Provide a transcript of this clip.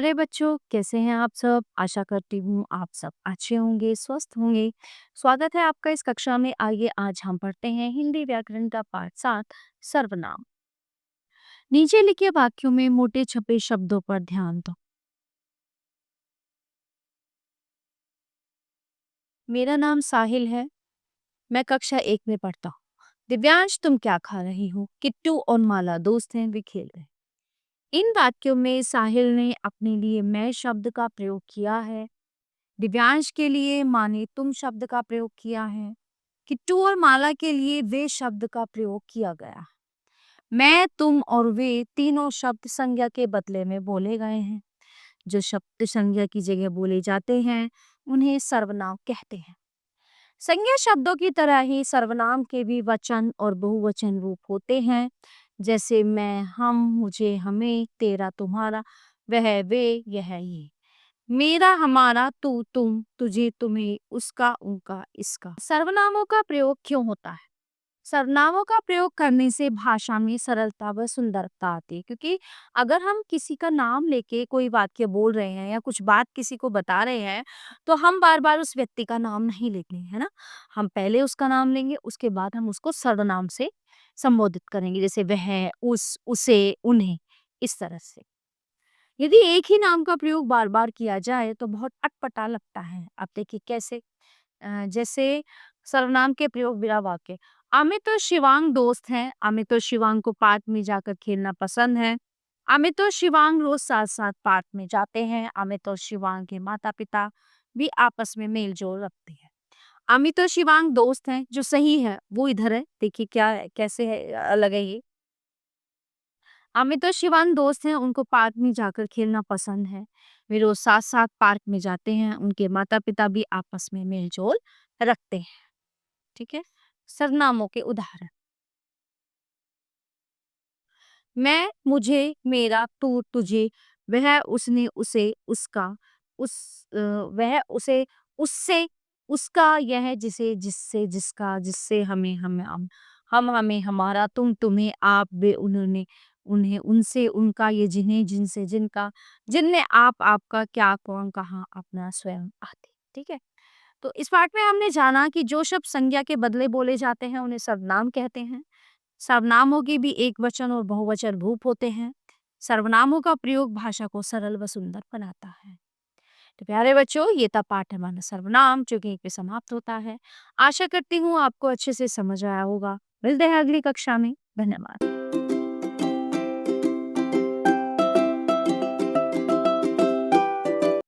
प्यारे बच्चों, कैसे हैं आप सब? आशा करती हूँ आप सब अच्छे होंगे, स्वस्थ होंगे। स्वागत है आपका इस कक्षा में। आइए आज हम पढ़ते हैं हिंदी व्याकरण का पाठ 7 सर्वनाम। नीचे लिखे वाक्यों में मोटे छपे शब्दों पर ध्यान दो। मेरा नाम साहिल है। मैं कक्षा 1 में पढ़ता हूँ। दिव्यांश, तुम क्या खा रही हो? किट्टू और माला दोस्त हैं, वे खेल रहे हैं। इन वाक्यों में साहिल ने अपने लिए मैं शब्द का प्रयोग किया है। दिव्यांश के लिए माँ ने तुम शब्द का प्रयोग किया है। किट्टू और माला के लिए वे शब्द का प्रयोग किया गया। मैं, तुम और वे तीनों शब्द संज्ञा के बदले में बोले गए हैं। जो शब्द संज्ञा की जगह बोले जाते हैं उन्हें सर्वनाम कहते हैं। संज्ञा शब्दों की तरह ही सर्वनाम के भी वचन और बहुवचन रूप होते हैं, जैसे मैं, हम, मुझे, हमें, तेरा, तुम्हारा, वह, वे, यह, ये। मेरा, हमारा, तू, तुम, तुझे, तुम्हें, उसका, उनका, इसका। सर्वनामों का प्रयोग क्यों होता है? सर्वनामों का प्रयोग करने से भाषा में सरलता व सुंदरता आती है, क्योंकि अगर हम किसी का नाम लेके कोई वाक्य बोल रहे हैं या कुछ बात किसी को बता रहे हैं, तो हम बार बार उस व्यक्ति का नाम नहीं लेंगे, है ना। हम पहले उसका नाम लेंगे, उसके बाद हम उसको सर्वनाम से संबोधित करेंगे, जैसे वह, उस, उसे, उन्हें, इस तरह से। यदि एक ही नाम का प्रयोग बार बार किया जाए तो बहुत अटपटा लगता है। आप देखिए कैसे। जैसे सर्वनाम के प्रयोग बिना वाक्य। अमित और शिवांग दोस्त हैं। अमित और शिवांग को पार्क में जाकर खेलना पसंद है। अमित और शिवांग रोज साथ साथ पार्क में जाते हैं। अमित और शिवांग के माता पिता भी आपस में मेल जोल रखते हैं। अमित और शिवांग दोस्त हैं, जो सही है वो इधर है। देखिए क्या है, कैसे है, अलग है ये। अमित और शिवांग दोस्त हैं, उनको पार्क में जाकर खेलना पसंद है। वे रोज साथ साथ पार्क में जाते हैं। उनके माता पिता भी आपस में मेल जोल रखते हैं। ठीक है। सर्वनामों के उदाहरण। मैं, मुझे, मेरा, तू, तुझे, वह, उसने, उसे, उसका, वह, उसे, उससे, उसका, यह, जिसे, जिससे, जिसका, जिससे, हमें, हम, हमें, हमारा, तुम, तुम्हें, आप, वे, उन्होंने, उन्हें, उनसे, उनका, ये, जिन्हें, जिनसे, जिनका, जिनने, आप, आपका, क्या, कौन, कहाँ, अपना, स्वयं आदि। ठीक है। तो इस पाठ में हमने जाना कि जो शब्द संज्ञा के बदले बोले जाते हैं उन्हें सर्वनाम कहते हैं। सर्वनामों के भी एक वचन और बहुवचन रूप होते हैं। सर्वनामों का प्रयोग भाषा को सरल व सुंदर बनाता है। तो प्यारे बच्चों, ये था पाठ हमारा सर्वनाम, जो कि यहीं पे समाप्त होता है। आशा करती हूँ आपको अच्छे से समझ आया होगा। मिलते हैं अगली कक्षा में। धन्यवाद।